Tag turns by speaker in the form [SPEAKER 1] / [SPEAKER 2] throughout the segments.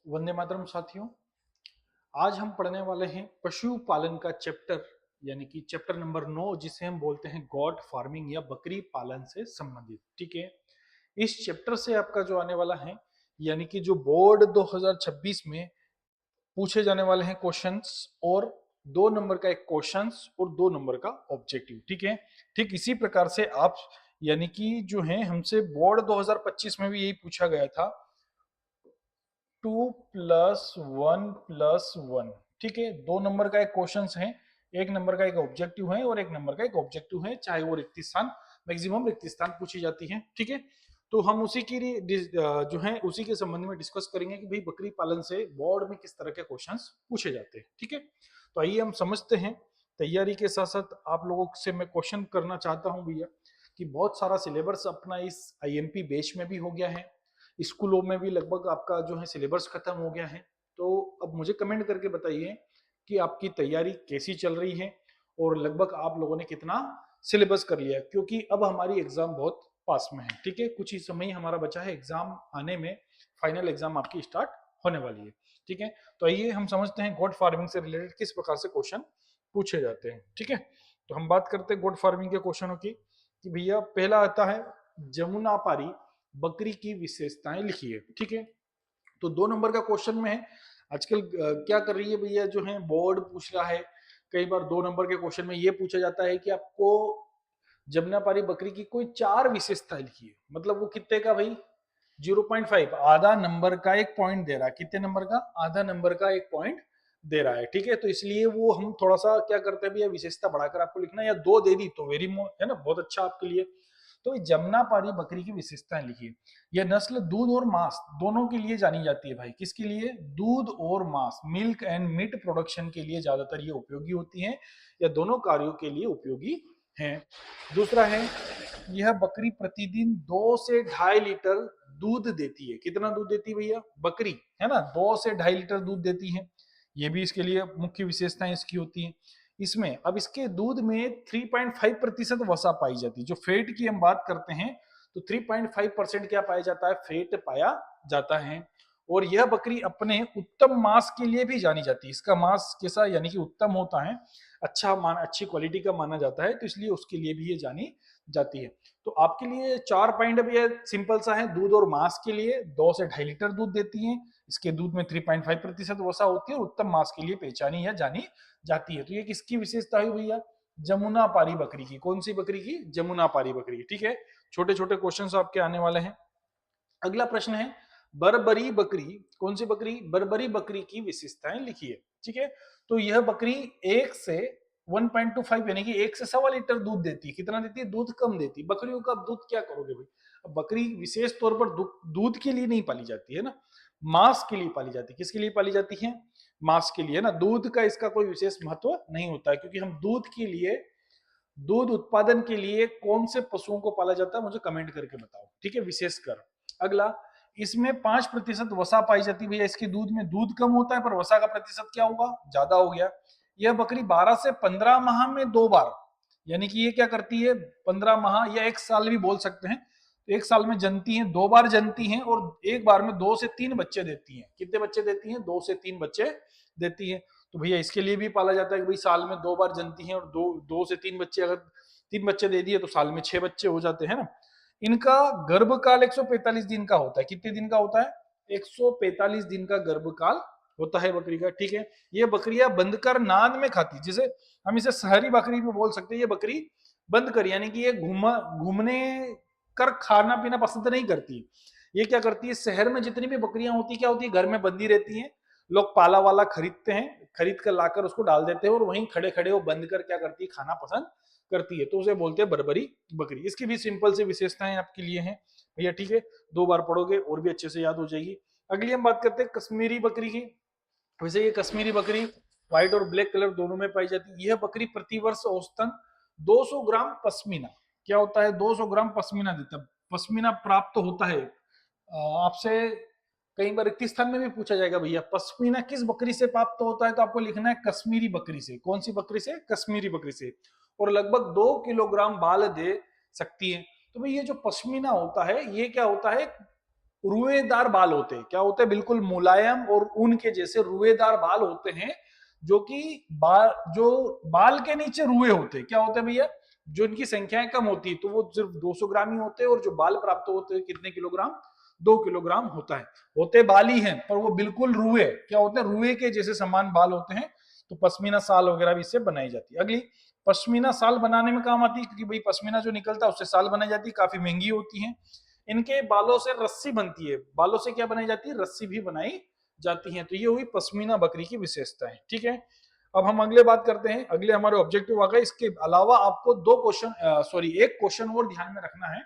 [SPEAKER 1] वंदे मातरम साथियों। आज हम पढ़ने वाले हैं पशुपालन का चैप्टर, यानी कि चैप्टर नंबर 9, जिसे हम बोलते हैं गॉट फार्मिंग या बकरी पालन से संबंधित। ठीक है, इस चैप्टर से आपका जो आने वाला है, यानी कि जो बोर्ड 2026 में पूछे जाने वाले हैं क्वेश्चंस, और 2 नंबर का एक क्वेश्चंस और 2 नंबर का ऑब्जेक्टिव। ठीक है, ठीक इसी प्रकार से आप, यानी कि जो है हमसे बोर्ड 2025 में भी यही पूछा गया था, 2+1+1। ठीक है, 2 नंबर का एक क्वेश्चन है, 1 नंबर का एक ऑब्जेक्टिव है और 1 नंबर का एक ऑब्जेक्टिव है, चाहे वो रिक्त स्थान, मैक्सिमम रिक्त स्थान पूछी जाती है। ठीक है, तो हम उसी की जो है उसी के संबंध में डिस्कस करेंगे कि भाई बकरी पालन से बोर्ड में किस तरह के क्वेश्चंस पूछे जाते हैं। ठीक है, तो आइए हम समझते हैं। तैयारी के साथ साथ आप लोगों से मैं क्वेश्चन करना चाहता हूं भैया, कि बहुत सारा सिलेबस अपना इस आईएमपी बैच में भी हो गया है, स्कूलों में भी लगभग आपका जो है सिलेबस खत्म हो गया है। तो अब मुझे कमेंट करके बताइए कि आपकी तैयारी कैसी चल रही है और लगभग आप लोगों ने कितना सिलेबस कर लिया, क्योंकि अब हमारी एग्जाम बहुत पास में है। ठीक है, कुछ ही समय ही हमारा बचा है एग्जाम आने में, फाइनल एग्जाम आपकी स्टार्ट होने वाली है। ठीक है, तो आइए हम समझते हैं गोट फार्मिंग से रिलेटेड किस प्रकार से क्वेश्चन पूछे जाते हैं। ठीक है, तो हम बात करते हैं गोट फार्मिंग के क्वेश्चनों की, कि भैया पहला आता है जमुनापारी बकरी की विशेषताएं लिखिए। ठीक है, तो 2 नंबर का क्वेश्चन में है, आजकल क्या कर रही है भैया, जो है बोर्ड पूछ रहा है कई बार 2 नंबर के क्वेश्चन में ये पूछा जाता है कि आपको जमुनापारी बकरी की कोई 4 विशेषताएं लिखिए। मतलब वो कितने का भाई, 0.5, आधा नंबर का एक पॉइंट दे रहा है। कितने नंबर का? आधा नंबर का एक पॉइंट दे रहा है। ठीक है, तो इसलिए वो हम थोड़ा सा क्या करते हैं भैया, विशेषता बढ़ाकर आपको लिखना, या 2 दे दी तो वेरी है ना, बहुत अच्छा आपके लिए। तो जमुनापारी बकरी की विशेषताएं लिखिए। यह नस्ल दूध और मांस दोनों के लिए जानी जाती है भाई। किसके लिए? दूध और मांस, मिल्क एंड मीट प्रोडक्शन के लिए ज्यादातर ये उपयोगी होती हैं, या दोनों कार्यों के लिए उपयोगी हैं। दूसरा है, यह बकरी प्रतिदिन 2 से 2.5 लीटर दूध देती है। कितना दूध देती है भैया? बकरी, है ना, 2 से 2.5 लीटर दूध देती है। ये भी इसके लिए मुख्य विशेषताएं इसकी होती हैं। इसमें अब इसके दूध में 3.5% वसा पाई जाती है। जो फैट की हम बात करते हैं, तो 3.5% क्या पाया जाता है? फैट पाया जाता है। और यह बकरी अपने उत्तम मांस के लिए भी जानी जाती है। इसका मांस कैसा, यानी कि उत्तम होता है, अच्छी क्वालिटी का माना जाता है, तो इसलिए उसके लिए भी ये जानी जाती है। तो आपके लिए 4 पॉइंट भी है, सिंपल सा है। दूध और मांस के लिए 2 से 2.5 लीटर दूध देती है, इसके दूध में 3.5% वसा होती है, और उत्तम मांस के लिए पहचानी या जानी जाती है। तो ये किसकी विशेषता है भैया? जमुनापारी बकरी की। कौन सी बकरी की? जमुनापारी बकरी की। ठीक है, छोटे छोटे क्वेश्चंस आपके आने वाले हैं। अगला प्रश्न है, बर्बरी बकरी, कौन सी बकरी? बर्बरी बकरी की विशेषताएं लिखिए। ठीक है, तो यह बकरी 1 से 1.25 यानी कि 1 से 1.25 लीटर दूध देती है। कितना देती है? दूध कम देती है। बकरियों का दूध क्या करोगे भाई? अब बकरी विशेष तौर पर दूध के लिए नहीं पाली जाती है ना, मांस के लिए पाली जाती है। किसके लिए पाली जाती है? मांस के लिए ना। दूध का इसका कोई विशेष महत्व नहीं होता है, क्योंकि हम दूध के लिए, दूध उत्पादन के लिए कौन से पशुओं को पाला जाता है, मुझे कमेंट करके बताओ। ठीक है, विशेषकर। अगला, इसमें 5% वसा पाई जाती है। भैया इसके दूध में दूध कम होता है, पर वसा का प्रतिशत क्या होगा? ज्यादा हो गया। यह बकरी 12 से 15 माह में 2 बार, यानी कि ये क्या करती है, 15 माह या 1 साल भी बोल सकते हैं, तो 1 साल में जनती है, 2 बार जनती हैं, और एक बार में 2 से 3 बच्चे देती हैं। कितने बच्चे देती हैं? 2 से 3 बच्चे देती है। तो भैया इसके लिए भी पाला जाता है कि भाई साल में 2 बार जनती है, और 2 से 3 बच्चे, अगर 3 बच्चे दे दिए तो साल में 6 बच्चे हो जाते हैं ना। इनका गर्भकाल 145 दिन का होता है। कितने दिन का होता है? 145 दिन का गर्भकाल होता है बकरी का। ठीक है, ये बकरियां बंधकर नाद में खाती, जिसे हम इसे शहरी बकरी भी बोल सकते हैं। ये बकरी बंद कर, यानी कि ये घूमने कर खाना पीना पसंद नहीं करती। ये क्या करती है, शहर में जितनी भी बकरियां होती क्या होती है, घर में बंदी रहती हैं। लोग पाला वाला खरीदते हैं, खरीद कर लाकर उसको डाल देते हैं, और वहीं खड़े खड़े वो बंद कर क्या करती है, खाना पसंद करती है। तो उसे बोलते हैं बर्बरी बकरी। इसकी भी सिंपल से विशेषताएं आपके लिए हैं भैया। ठीक है, 2 बार पढ़ोगे और भी अच्छे से याद हो जाएगी। अगली हम बात करते हैं कश्मीरी बकरी की। वैसे ये कश्मीरी बकरी व्हाइट और ब्लैक कलर दोनों में पाई जाती है। यह बकरी प्रतिवर्ष औसतन 200 ग्राम पश्मीना, क्या होता है, 200 ग्राम पश्मीना देता है। पश्मीना प्राप्त होता है आपसे कई बार रिक्त स्थान में भी पूछा जाएगा, भैया पश्मीना किस बकरी से प्राप्त होता है, तो आपको लिखना है कश्मीरी बकरी से। कौन सी बकरी से? कश्मीरी बकरी से। और लगभग 2 किलोग्राम बाल दे सकती है। तो भाई ये जो पश्मीना होता है, ये क्या होता है, रुएदार बाल होते हैं। क्या होते हैं? बिल्कुल मुलायम और ऊन के जैसे रुएदार बाल होते हैं, जो कि बाल के नीचे रुए होते हैं। क्या होते हैं भैया? जो इनकी संख्याएं कम होती है तो वो सिर्फ 200 ग्राम ही होते हैं, और जो बाल प्राप्त होते हैं कितने किलोग्राम? 2 किलोग्राम होता है। होते बाल ही हैं पर वो बिल्कुल रुए, क्या होते हैं? रुए के जैसे समान बाल होते हैं। तो पश्मीना साल वगैरह भी इससे बनाई जाती है। अगली, पश्मीना साल बनाने में काम आती है, क्योंकि भाई पश्मीना जो निकलता है उससे साल बनाई जाती है, काफी महंगी होती है। इनके बालों से रस्सी बनती है। बालों से क्या बनाई जाती है? रस्सी भी बनाई जाती है। तो ये हुई पश्मीना बकरी की विशेषताएं। ठीक है, अब हम अगले बात करते हैं। अगले हमारे ऑब्जेक्टिव आ गए। इसके अलावा आपको दो क्वेश्चन, सॉरी, एक क्वेश्चन और ध्यान में रखना है।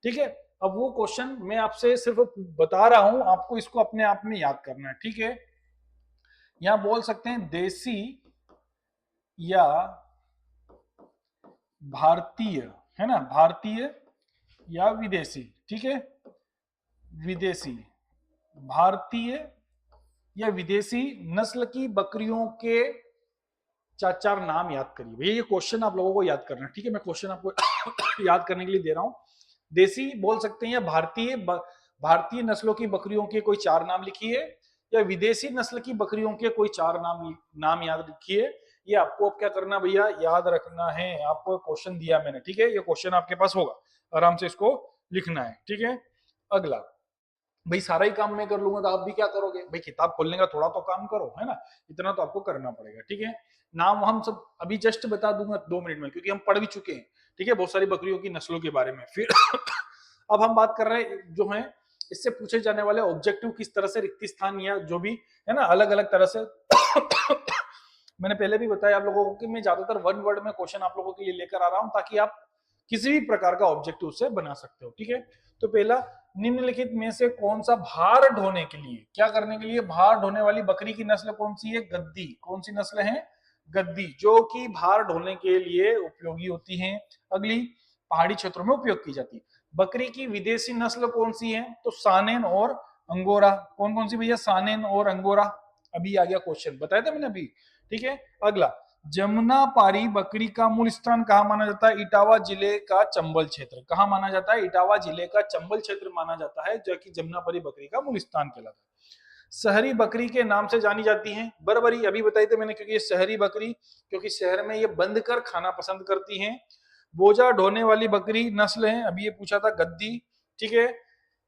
[SPEAKER 1] ठीक है, अब वो क्वेश्चन मैं आपसे सिर्फ बता रहा हूं, आपको इसको अपने आप में याद करना है। ठीक है, यहां बोल सकते हैं देसी या भारतीय, है ना, भारतीय या विदेशी। ठीक है, विदेशी, भारतीय या विदेशी नस्ल की बकरियों के चार चार नाम याद करिए। भैया ये क्वेश्चन आप लोगों को याद करना है। ठीक है, मैं क्वेश्चन आपको याद करने के लिए दे रहा हूं। देसी बोल सकते हैं या भारतीय नस्लों की बकरियों के कोई चार नाम लिखिए, या विदेशी नस्ल की बकरियों के कोई चार नाम याद रखिए। ये आपको अब क्या करना भैया? याद रखना है। आपको क्वेश्चन दिया मैंने, ठीक है, ये क्वेश्चन आपके पास होगा, आराम से इसको लिखना है। ठीक है, अगला, भाई सारा ही काम मैं कर लूंगा तो आप भी क्या करोगे? भाई किताब खोलने का थोड़ा तो काम करो, है ना, इतना तो आपको करना पड़ेगा। ठीक है, नाम हम सब अभी जस्ट बता दूंगा 2 मिनट में, क्योंकि हम पढ़ भी चुके हैं। ठीक है, बहुत सारी बकरियों की नस्लों के बारे में। फिर अब हम बात कर रहे हैं जो है इससे पूछे जाने वाले ऑब्जेक्टिव, किस तरह से रिक्त स्थान या जो भी है ना, अलग अलग तरह से मैंने पहले भी बताया आप लोगों को कि मैं ज्यादातर वन वर्ड में क्वेश्चन आप लोगों के लिए लेकर आ रहा हूं, ताकि आप किसी भी प्रकार का ऑब्जेक्टिव से बना सकते हो। ठीक है, तो पहला, निम्नलिखित में से कौन सा भार ढोने के लिए, क्या करने के लिए भार ढोने वाली बकरी की नस्ल कौन सी है? गद्दी। कौन सी नस्ल है? गद्दी, जो कि भार ढोने के लिए उपयोगी होती है। अगली, पहाड़ी क्षेत्रों में उपयोग की जाती है। बकरी की विदेशी नस्ल कौन सी है? तो सानेन और अंगोरा। कौन कौन सी भैया? सानेन और अंगोरा। अभी आ गया क्वेश्चन, बताया था मैंने अभी। ठीक है, अगला, जमुनापारी बकरी का मूल स्थान कहां माना जाता है? इटावा जिले का चंबल क्षेत्र। कहां माना जाता है? इटावा जिले का चंबल क्षेत्र माना जाता है, जो कि जमुनापारी बकरी का मूल स्थान कहलाता है। शहरी बकरी के नाम से जानी जाती है बरबरी। अभी बताई थी मैंने, क्योंकि ये शहरी बकरी, क्योंकि शहर में ये बंद कर खाना पसंद करती हैं। बोझा ढोने वाली बकरी नस्ल है, अभी ये पूछा था, गद्दी। ठीक है,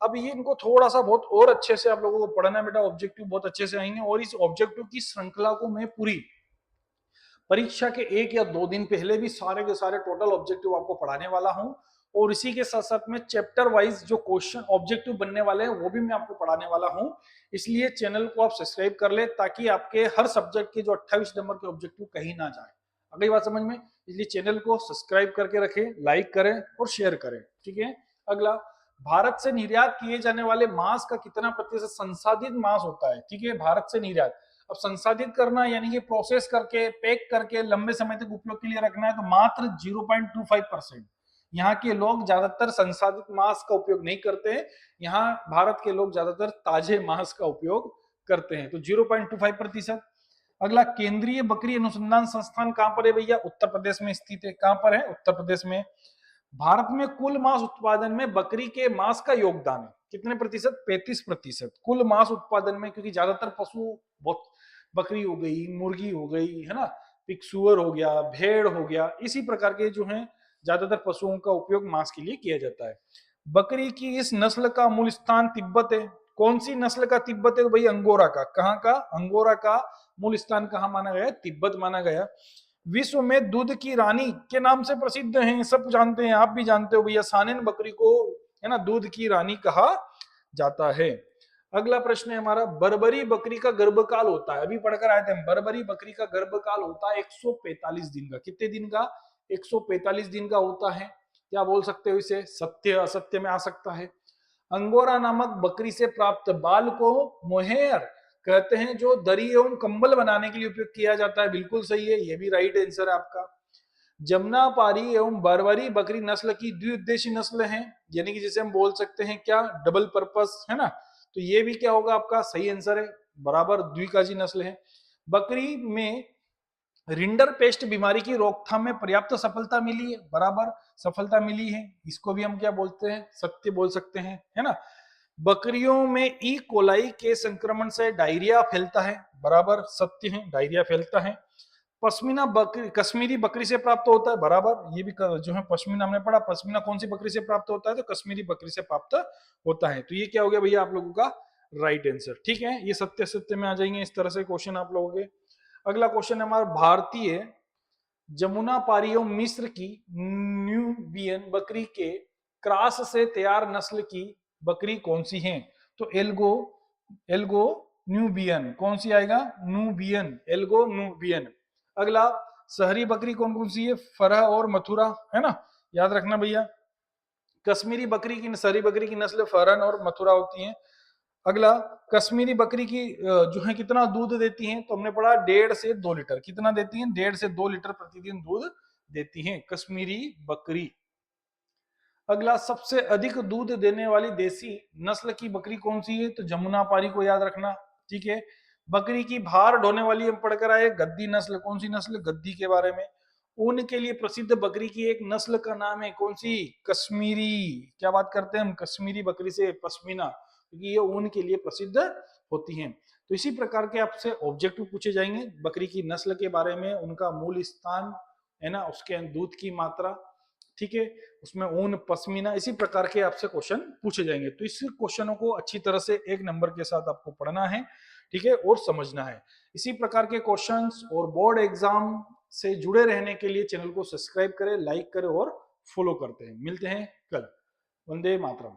[SPEAKER 1] अब ये इनको थोड़ा सा बहुत और अच्छे से आप लोगों को पढ़ना है बेटा, ऑब्जेक्टिव बहुत अच्छे से आएंगे। और इस ऑब्जेक्टिव की श्रृंखला को मैं पूरी परीक्षा के 1 या 2 दिन पहले भी सारे के सारे टोटल ऑब्जेक्टिव आपको पढ़ाने वाला हूं, और इसी के साथ साथ में चैप्टर वाइज जो क्वेश्चन ऑब्जेक्टिव बनने वाले हैं वो भी मैं आपको पढ़ाने वाला हूं। इसलिए चैनल को आप सब्सक्राइब कर ले, ताकि आपके हर सब्जेक्ट के जो 28 नंबर के ऑब्जेक्टिव कहीं ना जाए। अगली बात समझ में? इसलिए चैनल को सब्सक्राइब करके रखें, लाइक करें और शेयर करें। ठीक है, अगला, भारत से निर्यात किए जाने वाले मांस का कितना प्रतिशत संसाधित मांस होता है? ठीक है, भारत से निर्यात, अब संसाधित करना यानी कि प्रोसेस करके, पैक करके लंबे समय तक उपयोग के लिए रखना है, तो मात्र 0.25%। यहाँ के लोग ज्यादातर संसाधित मांस का उपयोग नहीं करते हैं। यहाँ भारत के लोग ज्यादातर ताजे मांस का उपयोग करते हैं, तो 0.25%। अगला, केंद्रीय बकरी अनुसंधान संस्थान कहां पर है भैया? उत्तर प्रदेश में स्थित है। कहां पर है? उत्तर प्रदेश में। भारत में कुल मांस उत्पादन में बकरी के मांस का योगदान है कितने प्रतिशत? 35% कुल मांस उत्पादन में, क्योंकि ज्यादातर पशु, बहुत बकरी हो गई, मुर्गी हो गई, है ना, एक सुअर हो गया, भेड़ हो गया, इसी प्रकार के जो है ज्यादातर पशुओं का उपयोग मांस के लिए किया जाता है। बकरी की इस नस्ल का मूल स्थान तिब्बत है। कौन सी नस्ल का तिब्बत है? तो भाई अंगोरा का। कहाँ का? अंगोरा का मूल स्थान कहाँ माना गया? तिब्बत माना गया। विश्व में दूध की रानी के नाम से प्रसिद्ध हैं, सब जानते हैं, आप भी जानते हो भैया, सानेन बकरी को, है ना, दूध की रानी कहा जाता है। अगला प्रश्न है हमारा, बर्बरी बकरी का गर्भकाल होता है, अभी पढ़कर आए थे हम, बर्बरी बकरी का गर्भकाल होता है 145 दिन का। कितने दिन का? 145 दिन का होता है। क्या बोल सकते हो इसे? सत्य असत्य में आ सकता है। अंगोरा नामक बकरी से प्राप्त बाल को मोहेयर कहते हैं, जो दरी एवं कंबल बनाने के लिए उपयोग किया जाता है। बिल्कुल सही है, ये भी राइट आंसर है आपका। जमुनापारी एवं बर्बरी बकरी नस्ल की द्विउद्देशीय नस्ल है, यानी कि जिसे हम बोल सकते हैं क्या? डबल पर्पस, है ना, तो ये भी क्या होगा आपका? सही आंसर है, बराबर द्विकाजी नस्ल है। बकरी में रिंडर पेस्ट बीमारी की रोकथाम में पर्याप्त सफलता मिली है, बराबर सफलता मिली है, इसको भी हम क्या बोलते हैं? सत्य बोल सकते हैं, है ना। बकरियों में ई कोलाई के संक्रमण से डायरिया फैलता है, बराबर सत्य है, डायरिया फैलता है। पश्मीना बकरी कश्मीरी बकरी से प्राप्त होता है, बराबर, ये भी जो है पश्मीना हमने पढ़ा, पश्मीना कौन सी बकरी से प्राप्त होता है, तो कश्मीरी बकरी से प्राप्त होता है। तो ये क्या हो गया भैया आप लोगों का राइट आंसर, ठीक है। ये सत्य सत्य में आ जाएंगे इस तरह से क्वेश्चन आप लोगों के। अगला क्वेश्चन है हमारा, भारतीय जमुना पारियों मिस्र की न्यूबियन बकरी के क्रॉस से तैयार नस्ल की बकरी कौन सी है, तो एल्गो एल्गो न्यूबियन, कौन सी आएगा, नूबियन, एल्गो नूबियन। अगला, शहरी बकरी कौन कौन सी है, फरह और मथुरा, है ना, याद रखना भैया। कश्मीरी बकरी की, शहरी बकरी की नस्ल फरन और मथुरा होती है। अगला, कश्मीरी बकरी की जो है कितना दूध देती हैं, तो हमने पढ़ा 1.5 से 2 लीटर, कितना देती हैं, 1.5 से 2 लीटर प्रतिदिन दूध देती हैं कश्मीरी बकरी। अगला, सबसे अधिक दूध देने वाली देसी नस्ल की बकरी कौन सी है, तो जमुना पारी को याद रखना, ठीक है। बकरी की भार ढोने वाली हम पढ़कर आए गद्दी नस्ल, कौन सी नस्ल, गद्दी के बारे में। ऊन के लिए प्रसिद्ध बकरी की एक नस्ल का नाम है कौन सी, कश्मीरी, क्या बात करते हैं हम, कश्मीरी बकरी से पश्मीना, क्योंकि ये ऊन के लिए प्रसिद्ध होती हैं। तो इसी प्रकार के आपसे ऑब्जेक्टिव पूछे जाएंगे बकरी की नस्ल के बारे में, उनका मूल स्थान, है ना, उसके दूध की मात्रा, ठीक है, उसमें ऊन पश्मीना, इसी प्रकार के आपसे क्वेश्चन पूछे जाएंगे। तो इस क्वेश्चनों को अच्छी तरह से 1 नंबर के साथ आपको पढ़ना है, ठीक है, और समझना है। इसी प्रकार के क्वेश्चंस और बोर्ड एग्जाम से जुड़े रहने के लिए चैनल को सब्सक्राइब करें, लाइक करें और फॉलो करते हैं। मिलते हैं कल। वंदे मातरम।